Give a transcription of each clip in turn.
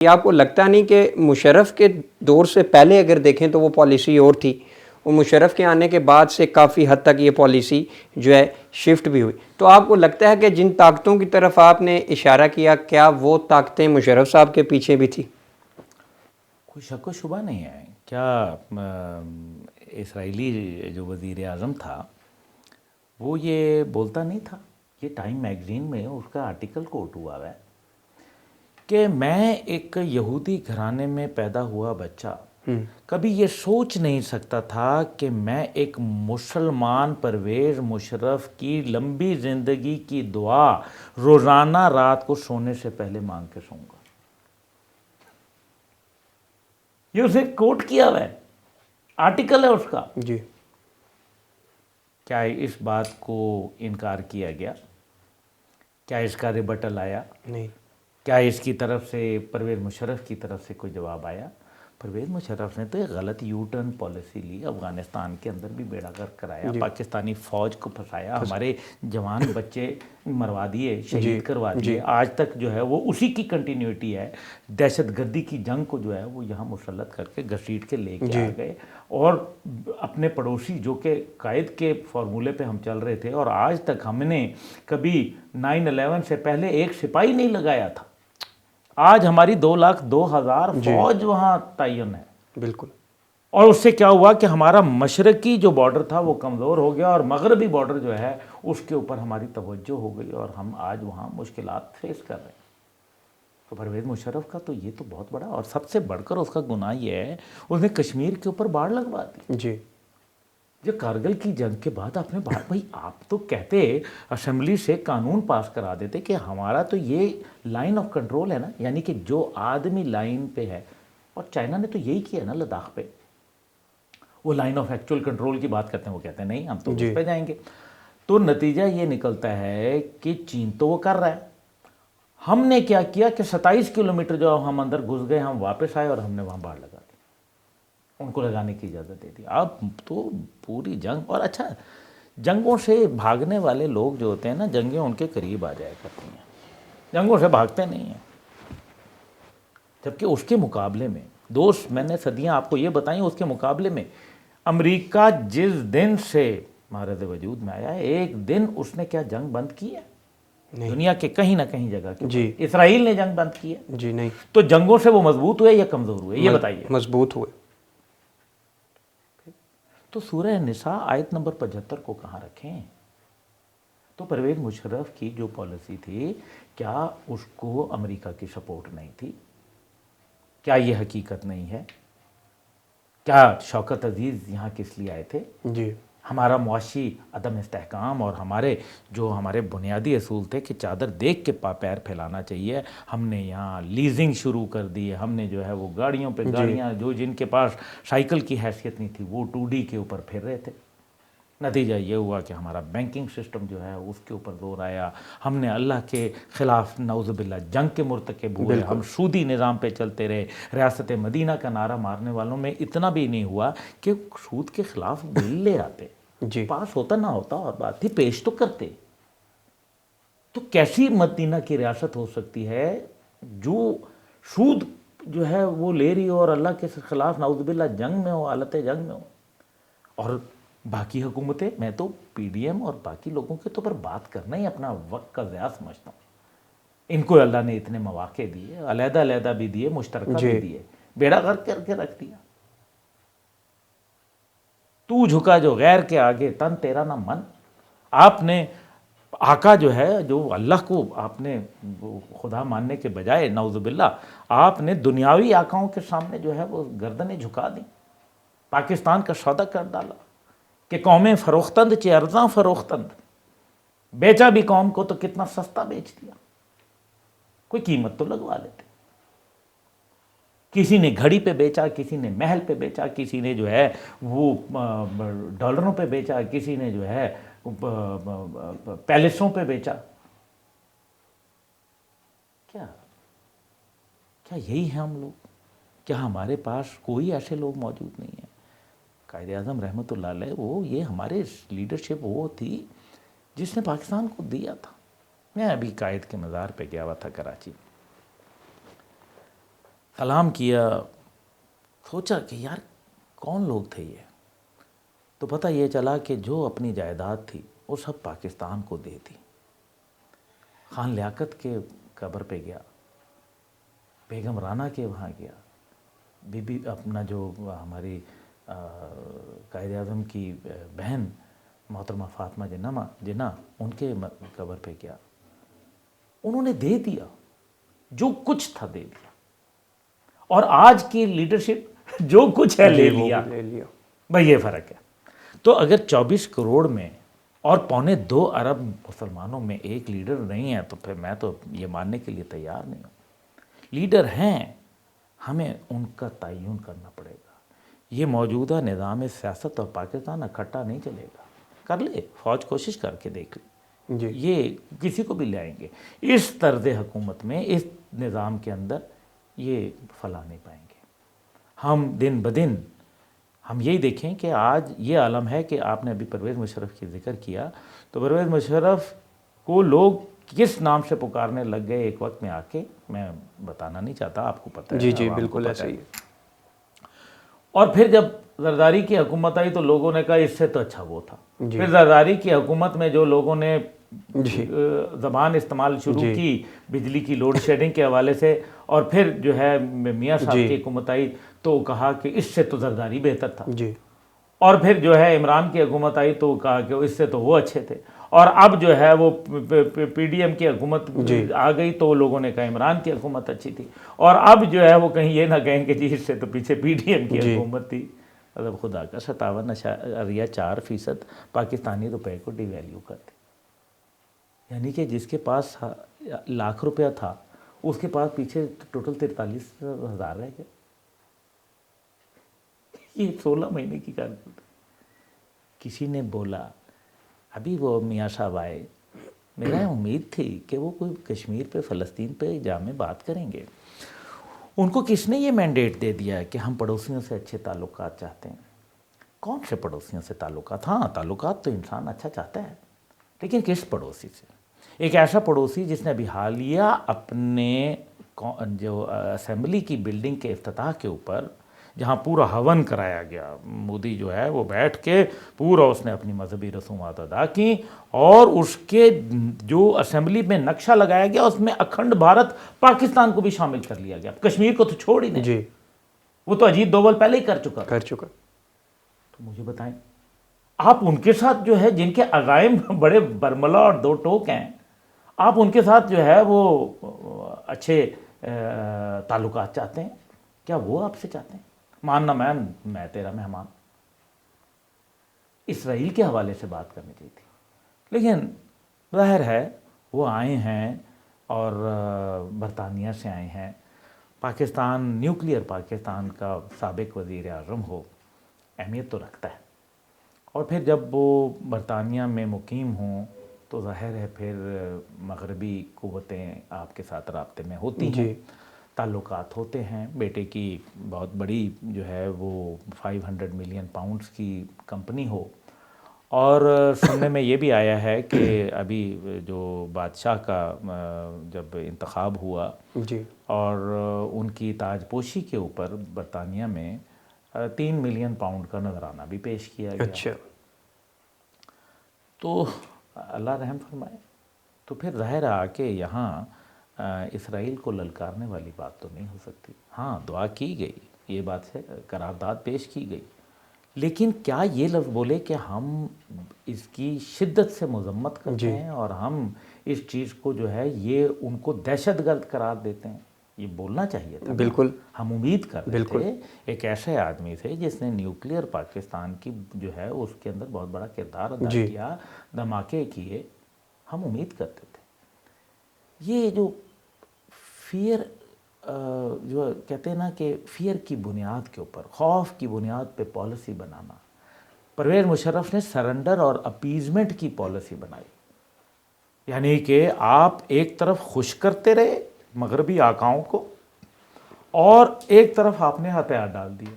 یہ آپ کو لگتا نہیں کہ مشرف کے دور سے پہلے اگر دیکھیں تو وہ پالیسی اور تھی، وہ مشرف کے آنے کے بعد سے کافی حد تک یہ پالیسی جو ہے شفٹ بھی ہوئی، تو آپ کو لگتا ہے کہ جن طاقتوں کی طرف آپ نے اشارہ کیا کیا وہ طاقتیں مشرف صاحب کے پیچھے بھی تھی؟ کوئی شک و شبہ نہیں ہے. کیا اسرائیلی جو وزیر اعظم تھا وہ یہ بولتا نہیں تھا، یہ ٹائم میگزین میں اس کا آرٹیکل کوٹ ہوا ہے کہ میں ایک یہودی گھرانے میں پیدا ہوا بچہ کبھی یہ سوچ نہیں سکتا تھا کہ میں ایک مسلمان پرویز مشرف کی لمبی زندگی کی دعا روزانہ رات کو سونے سے پہلے مانگ کے سوں گا. یہ اسے کوٹ کیا ہوا ہے، آرٹیکل ہے اس کا. جی. کیا اس بات کو انکار کیا گیا؟ کیا اس کا ریبٹل آیا؟ نہیں. کیا اس کی طرف سے پرویز مشرف کی طرف سے کوئی جواب آیا؟ پرویز مشرف نے تو ایک غلط یو ٹرن پالیسی لی، افغانستان کے اندر بھی بیڑا غرق کرایا، پاکستانی فوج کو پھنسایا، ہمارے جوان بچے مروا دیے، شہید کروا دیے. آج تک جو ہے وہ اسی کی کنٹینیوٹی ہے. دہشت گردی کی جنگ کو جو ہے وہ یہاں مسلط کر کے گھسیٹ کے لے کے آ گئے، اور اپنے پڑوسی جو کہ قائد کے فارمولے پہ ہم چل رہے تھے، اور آج تک ہم نے کبھی 9/11 سے پہلے ایک سپاہی نہیں لگایا تھا. آج ہماری 2,02,000 فوج وہاں تعین ہے. بالکل. اور اس سے کیا ہوا کہ ہمارا مشرقی جو بارڈر تھا وہ کمزور ہو گیا، اور مغربی بارڈر جو ہے اس کے اوپر ہماری توجہ ہو گئی، اور ہم آج وہاں مشکلات فیس کر رہے ہیں. تو پرویز مشرف کا تو یہ تو بہت بڑا، اور سب سے بڑھ کر اس کا گناہ یہ ہے اس نے کشمیر کے اوپر باڑ لگوا دی. جی. جو کارگل کی جنگ کے بعد آپ نے بات، بھائی آپ تو کہتے اسمبلی سے قانون پاس کرا دیتے کہ ہمارا تو یہ لائن آف کنٹرول ہے نا، یعنی کہ جو آدمی لائن پہ ہے، اور چائنا نے تو یہی کیا نا لداخ پہ. وہ لائن آف ایکچوئل کنٹرول کی بات کرتے ہیں، وہ کہتے ہیں نہیں ہم تو اس پہ جائیں گے. تو نتیجہ یہ نکلتا ہے کہ چین تو وہ کر رہا ہے. ہم نے کیا کیا کہ 27 کلومیٹر جو ہم اندر گھس گئے، ہم واپس آئے اور ہم نے وہاں باڑ لگا دی، ان کو لگانے کی اجازت دے دی. اب تو پوری جنگ، اور اچھا جنگوں سے بھاگنے والے لوگ جو ہوتے ہیں نا، جنگیں ان کے قریب آ جایا کرتی ہیں، جنگوں سے بھاگتے نہیں ہیں. جبکہ اس کے مقابلے میں دوست، میں نے صدیاں آپ کو یہ بتائیں، اس کے مقابلے میں امریکہ جس دن سے مہرد وجود میں آیا ہے، ایک دن اس نے کیا جنگ بند کی ہے؟ دنیا کے کہیں نہ کہیں جگہ کے جی. اسرائیل نے جنگ بند کی ہے. جی. نہیں. تو جنگوں سے وہ مضبوط ہوئے یا کمزور ہوئے؟ یہ بتائیے. مضبوط ہوئے. تو سورہ نساء آیت نمبر 75 کو کہاں رکھیں؟ تو پرویز مشرف کی جو پالیسی تھی، کیا اس کو امریکہ کی سپورٹ نہیں تھی؟ کیا یہ حقیقت نہیں ہے؟ کیا شوکت عزیز یہاں کس لیے آئے تھے؟ جی. ہمارا معاشی عدم استحکام اور ہمارے بنیادی اصول تھے کہ چادر دیکھ کے پیر پھیلانا چاہیے، ہم نے یہاں لیزنگ شروع کر دی ہے. ہم نے جو ہے وہ گاڑیوں پہ گاڑیاں، جو جن کے پاس سائیکل کی حیثیت نہیں تھی وہ 2D کے اوپر پھر رہے تھے. نتیجہ یہ ہوا کہ ہمارا بینکنگ سسٹم جو ہے اس کے اوپر زور آیا. ہم نے اللہ کے خلاف نعوذ باللہ جنگ کے مرتکب ہوئے، ہم سودی نظام پہ چلتے رہے. ریاست مدینہ کا نعرہ مارنے والوں میں اتنا بھی نہیں ہوا کہ سود کے خلاف بل لے آتے. جی. پاس ہوتا نہ ہوتا اور بات تھی، پیش تو کرتے. تو کیسی مدینہ کی ریاست ہو سکتی ہے جو سود جو ہے وہ لے رہی ہو اور اللہ کے خلاف نعوذ باللہ جنگ میں ہو، حالت جنگ میں ہو؟ اور باقی حکومتیں، میں تو پی ڈی ایم اور باقی لوگوں کے تو پر بات کرنا ہی اپنا وقت کا ضیاع سمجھتا ہوں. ان کو اللہ نے اتنے مواقع دیے، علیحدہ علیحدہ بھی دیے، مشترکہ بھی دیے، بیڑا غرق کر کے رکھ دیا. تو جھکا جو غیر کے آگے تن تیرا نہ من. آپ نے آقا جو ہے، جو اللہ کو آپ نے خدا ماننے کے بجائے نعوذ باللہ آپ نے دنیاوی آقاؤں کے سامنے جو ہے وہ گردنیں جھکا دیں. پاکستان کا سودا کر ڈالا کہ قومیں فروختند چے ارزاں فروختند. بیچا بھی قوم کو تو کتنا سستا بیچ دیا. کوئی قیمت تو لگوا لیتے. کسی نے گھڑی پہ بیچا، کسی نے محل پہ بیچا، کسی نے جو ہے وہ ڈالروں پہ بیچا، کسی نے جو ہے پیلسوں پہ بیچا. کیا یہی ہے ہم لوگ؟ کیا ہمارے پاس کوئی ایسے لوگ موجود نہیں ہیں؟ قائد اعظم رحمۃ اللہ علیہ، وہ یہ ہمارے لیڈرشپ وہ تھی جس نے پاکستان کو دیا تھا. میں ابھی قائد کے مزار پہ گیا ہوا تھا کراچی. سلام کیا، سوچا کہ یار کون لوگ تھے یہ، تو پتہ یہ چلا کہ جو اپنی جائیداد تھی وہ سب پاکستان کو دے دی. خان لیاقت کے قبر پہ گیا، بیگم رانا کے وہاں گیا، بی بی اپنا جو ہماری قائد اعظم کی بہن محترمہ فاطمہ جناح ان کے قبر پہ گیا. انہوں نے دے دیا، جو کچھ تھا دے دیا. اور آج کی لیڈرشپ جو کچھ ہے لے لیا. بھئی یہ فرق ہے. تو اگر 24 کروڑ میں اور 1.25 ارب مسلمانوں میں ایک لیڈر نہیں ہے تو پھر میں تو یہ ماننے کے لیے تیار نہیں ہوں. لیڈر ہیں، ہمیں ان کا تعین کرنا پڑے گا. یہ موجودہ نظام سیاست اور پاکستان اکٹھا نہیں چلے گا. کر لے فوج کوشش کر کے دیکھ لے، یہ کسی کو بھی لے آئیں گے. اس طرز حکومت میں، اس نظام کے اندر یہ فلاں نہیں پائیں گے. ہم دن بدن ہم یہی دیکھیں کہ آج یہ عالم ہے کہ آپ نے ابھی پرویز مشرف کی ذکر کیا، تو پرویز مشرف کو لوگ کس نام سے پکارنے لگ گئے ایک وقت میں آ کے، میں بتانا نہیں چاہتا، آپ کو پتہ ہے. جی بالکل ایسا ہی. اور پھر جب زرداری کی حکومت آئی تو لوگوں نے کہا اس سے تو اچھا وہ تھا. پھر زرداری کی حکومت میں جو لوگوں نے زبان استعمال شروع کی بجلی کی لوڈ شیڈنگ کے حوالے سے، اور پھر جو ہے میاں صاحب کی حکومت آئی تو کہا کہ اس سے تو زرداری بہتر تھا. اور پھر جو ہے عمران کی حکومت آئی تو کہا کہ اس سے تو وہ اچھے تھے. اور اب جو ہے وہ پی ڈی ایم کی حکومت آ گئی تو لوگوں نے کہا عمران کی حکومت اچھی تھی. اور اب جو ہے وہ کہیں یہ نہ کہیں کہ جی اس سے تو پیچھے پی ڈی ایم کی حکومت تھی. مطلب خدا کا 57.4% پاکستانی روپے کو ڈی ویلیو کرتے. یعنی کہ جس کے پاس لاکھ روپیہ تھا اس کے پاس پیچھے ٹوٹل 43,000 رہ گئے. یہ 16 مہینے کی کارکردگی. کسی نے بولا ابھی وہ میاں صاحب آئے، میرا امید تھی کہ وہ کوئی کشمیر پہ فلسطین پہ جامع بات کریں گے. ان کو کس نے یہ مینڈیٹ دے دیا ہے کہ ہم پڑوسیوں سے اچھے تعلقات چاہتے ہیں؟ کون سے پڑوسیوں سے تعلقات؟ ہاں تعلقات تو انسان اچھا چاہتا ہے، لیکن کس پڑوسی سے؟ ایک ایسا پڑوسی جس نے ابھی حالیہ اپنے جو اسمبلی کی بلڈنگ کے افتتاح کے اوپر جہاں پورا ہون کرایا گیا، مودی جو ہے وہ بیٹھ کے پورا اس نے اپنی مذہبی رسومات ادا کی، اور اس کے جو اسمبلی میں نقشہ لگایا گیا اس میں اکھنڈ بھارت پاکستان کو بھی شامل کر لیا گیا. کشمیر کو تو چھوڑ ہی نہیں. وہ تو اجیت دوول پہلے ہی کر چکا. تو مجھے بتائیں، آپ ان کے ساتھ جو ہے جن کے عزائم بڑے برملا اور دو ٹوک ہیں، آپ ان کے ساتھ جو ہے وہ اچھے تعلقات چاہتے ہیں؟ کیا وہ آپ سے چاہتے ہیں؟ ماننا میں تیرا مہمان. اسرائیل کے حوالے سے بات کرنی چاہیے تھی، لیکن ظاہر ہے وہ آئے ہیں اور برطانیہ سے آئے ہیں. پاکستان، نیوکلیئر پاکستان کا سابق وزیر اعظم ہو، اہمیت تو رکھتا ہے. اور پھر جب وہ برطانیہ میں مقیم ہوں تو ظاہر ہے پھر مغربی قوتیں آپ کے ساتھ رابطے میں ہوتی ہیں، تعلقات ہوتے ہیں. بیٹے کی بہت بڑی جو ہے وہ 500 ملین پاؤنڈز کی کمپنی ہو، اور سننے میں یہ بھی آیا ہے کہ ابھی جو بادشاہ کا جب انتخاب ہوا اور ان کی تاج پوشی کے اوپر برطانیہ میں 3 ملین پاؤنڈ کا نذرانہ بھی پیش کیا گیا. تو اللہ رحم فرمائے. تو پھر ظاہر آ کے یہاں اسرائیل کو للکارنے والی بات تو نہیں ہو سکتی. ہاں دعا کی گئی، یہ بات ہے، قرارداد پیش کی گئی، لیکن کیا یہ لفظ بولے کہ ہم اس کی شدت سے مذمت کرتے ہیں اور ہم اس چیز کو جو ہے یہ ان کو دہشت گرد قرار دیتے ہیں؟ یہ بولنا چاہیے تھا. بالکل ہم امید کر رہے تھے ایک ایسے آدمی سے جس نے نیوکلیئر پاکستان کی جو ہے اس کے اندر بہت بڑا کردار ادا کیا، دھماکے کیے. ہم امید کرتے تھے. یہ جو فیئر جو کہتے ہیں نا کہ فیئر کی بنیاد کے اوپر، خوف کی بنیاد پہ پالیسی بنانا، پرویز مشرف نے سرنڈر اور اپیزمنٹ کی پالیسی بنائی. یعنی کہ آپ ایک طرف خوش کرتے رہے مغربی آقاؤں کو، اور ایک طرف آپ نے ہتھیار ڈال دیے،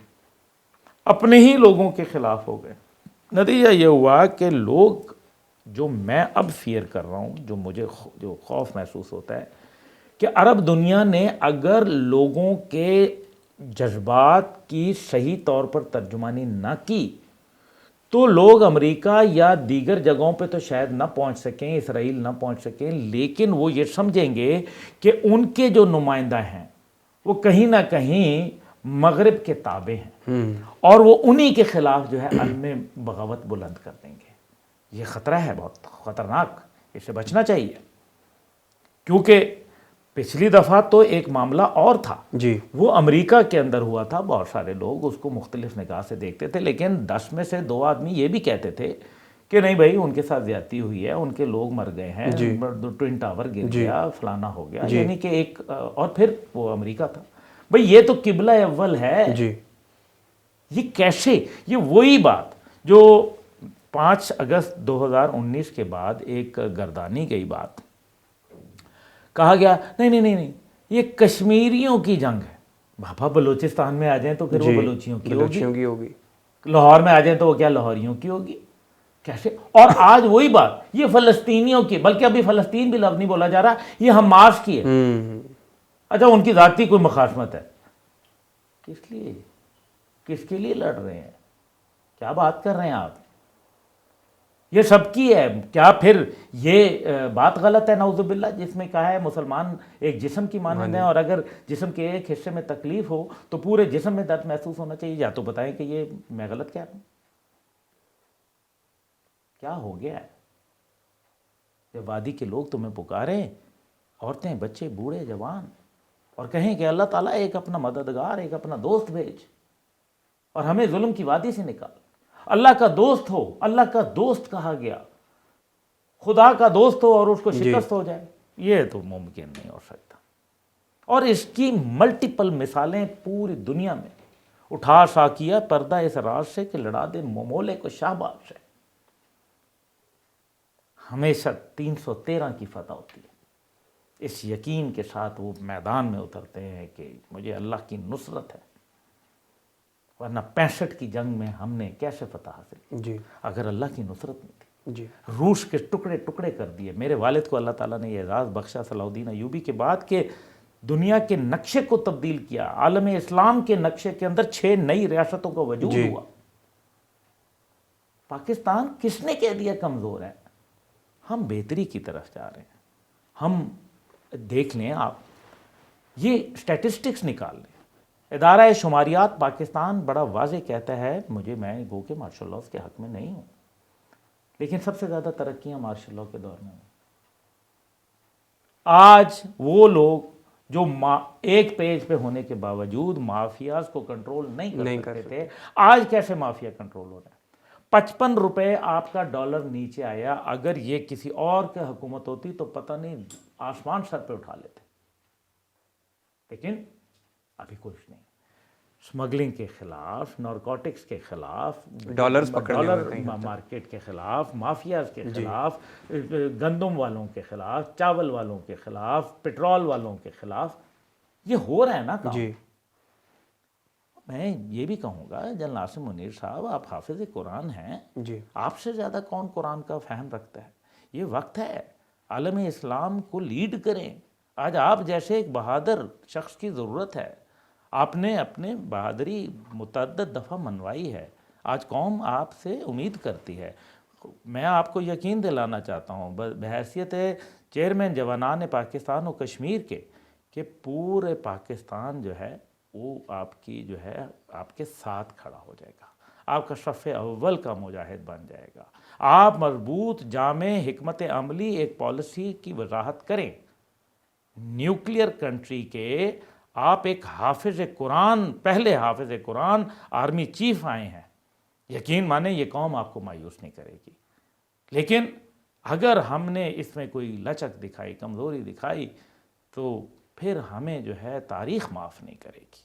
اپنے ہی لوگوں کے خلاف ہو گئے. نتیجہ یہ ہوا کہ لوگ، جو میں اب فیئر کر رہا ہوں، جو مجھے جو خوف محسوس ہوتا ہے کہ عرب دنیا نے اگر لوگوں کے جذبات کی صحیح طور پر ترجمانی نہ کی تو لوگ امریکہ یا دیگر جگہوں پہ تو شاید نہ پہنچ سکیں، اسرائیل نہ پہنچ سکیں، لیکن وہ یہ سمجھیں گے کہ ان کے جو نمائندہ ہیں وہ کہیں نہ کہیں مغرب کے تابع ہیں، اور وہ انہی کے خلاف جو ہے علم بغاوت بلند کر دیں گے۔ یہ خطرہ ہے، بہت خطرناک، اس سے بچنا چاہیے، کیونکہ پچھلی دفعہ تو ایک معاملہ اور تھا، جی وہ امریکہ کے اندر ہوا تھا، بہت سارے لوگ اس کو مختلف نگاہ سے دیکھتے تھے، لیکن 10 میں سے 2 آدمی یہ بھی کہتے تھے کہ نہیں بھائی ان کے ساتھ زیادتی ہوئی ہے، ان کے لوگ مر گئے ہیں، ٹوئن ٹاور گر گیا، فلانا ہو گیا، یعنی کہ ایک، اور پھر وہ امریکہ تھا۔ بھئی یہ تو قبلہ اول ہے، جی یہ کیسے، یہ وہی بات جو 5 اگست 2019 کے بعد ایک گردانی گئی بات، کہا گیا نہیں یہ کشمیریوں کی جنگ ہے۔ بابا بلوچستان میں آ جائیں تو پھر وہ بلوچیوں کی ہوگی، لاہور میں آ جائیں تو وہ کیا لاہوریوں کی ہوگی؟ کیسے؟ اور آج وہی بات یہ فلسطینیوں کی، بلکہ ابھی فلسطین بھی لفظ نہیں بولا جا رہا، یہ حماس کی ہے۔ اچھا ان کی ذاتی کوئی مخاصمت ہے، کس لیے، کس کے لیے لڑ رہے ہیں، کیا بات کر رہے ہیں آپ؟ یہ سب کی ہے کیا؟ پھر یہ بات غلط ہے نعوذ باللہ، جس میں کہا ہے مسلمان ایک جسم کی مانند ہے، اور اگر جسم کے ایک حصے میں تکلیف ہو تو پورے جسم میں درد محسوس ہونا چاہیے، یا تو بتائیں کہ یہ میں غلط کہہ رہا ہوں؟ کیا ہو گیا ہے؟ یہ وادی کے لوگ تمہیں پکاریں، عورتیں، بچے، بوڑھے، جوان، اور کہیں کہ اللہ تعالیٰ ایک اپنا مددگار، ایک اپنا دوست بھیج، اور ہمیں ظلم کی وادی سے نکال۔ اللہ کا دوست ہو، اللہ کا دوست کہا گیا، خدا کا دوست ہو اور اس کو شکست ہو جائے، یہ تو ممکن نہیں ہو سکتا۔ اور اس کی ملٹیپل مثالیں پوری دنیا میں، اٹھا ساکیہ پردہ اس راز سے کہ لڑا دے ممولے کو شہباز سے، ہمیشہ 313 کی فتح ہوتی ہے۔ اس یقین کے ساتھ وہ میدان میں اترتے ہیں کہ مجھے اللہ کی نصرت ہے، ورنہ 65 کی جنگ میں ہم نے کیسے فتح حاصل کی جی اگر اللہ کی نصرت نہیں تھی؟ جی روس کے ٹکڑے ٹکڑے کر دیے۔ میرے والد کو اللہ تعالیٰ نے یہ اعزاز بخشا صلاح الدین ایوبی کے بعد کہ دنیا کے نقشے کو تبدیل کیا، عالم اسلام کے نقشے کے اندر 6 نئی ریاستوں کا وجود ہوا۔ پاکستان کس نے کہہ دیا کمزور ہے؟ ہم بہتری کی طرف جا رہے ہیں۔ ہم دیکھ لیں، آپ یہ سٹیٹسٹکس نکال لیں، ادارہ شماریات پاکستان بڑا واضح کہتا ہے، میں گو کہ مارشل لاء کے حق میں نہیں ہوں، لیکن سب سے زیادہ ترقیاں مارشل لاء کے دور میں ہوئی۔ آج وہ لوگ جو ایک پیج پہ ہونے کے باوجود مافیاز کو کنٹرول نہیں کر سکتے تھے، آج کیسے مافیا کنٹرول ہو رہا ہے؟ 55 روپے آپ کا ڈالر نیچے آیا، اگر یہ کسی اور کی حکومت ہوتی تو پتہ نہیں آسمان سر پہ اٹھا لیتے، لیکن ابھی کچھ نہیں۔ سمگلنگ کے خلاف، نارکوٹکس کے خلاف، ڈالرز پکڑنے ڈالر مارکیٹ کے خلاف، مافیاز کے خلاف، گندم والوں کے خلاف، چاول والوں کے خلاف، پٹرول والوں کے خلاف، یہ ہو رہا ہے نا کام۔ میں یہ بھی کہوں گا جنرل عاصم منیر صاحب، آپ حافظ قرآن ہیں، آپ سے زیادہ کون قرآن کا فہم رکھتا ہے؟ یہ وقت ہے عالم اسلام کو لیڈ کریں۔ آج آپ جیسے ایک بہادر شخص کی ضرورت ہے۔ آپ نے اپنے بہادری متعدد دفعہ منوائی ہے، آج قوم آپ سے امید کرتی ہے۔ میں آپ کو یقین دلانا چاہتا ہوں بحیثیت چیئرمین جوانان پاکستان و کشمیر کے، کہ پورے پاکستان جو ہے وہ آپ کی جو ہے آپ کے ساتھ کھڑا ہو جائے گا، آپ کا صف اول کا مجاہد بن جائے گا۔ آپ مضبوط، جامع، حکمت عملی ایک پالیسی کی وضاحت کریں۔ نیوکلیئر کنٹری کے آپ ایک حافظ قرآن، پہلے حافظ قرآن آرمی چیف آئے ہیں، یقین مانیں یہ قوم آپ کو مایوس نہیں کرے گی۔ لیکن اگر ہم نے اس میں کوئی لچک دکھائی، کمزوری دکھائی، تو پھر ہمیں جو ہے تاریخ معاف نہیں کرے گی۔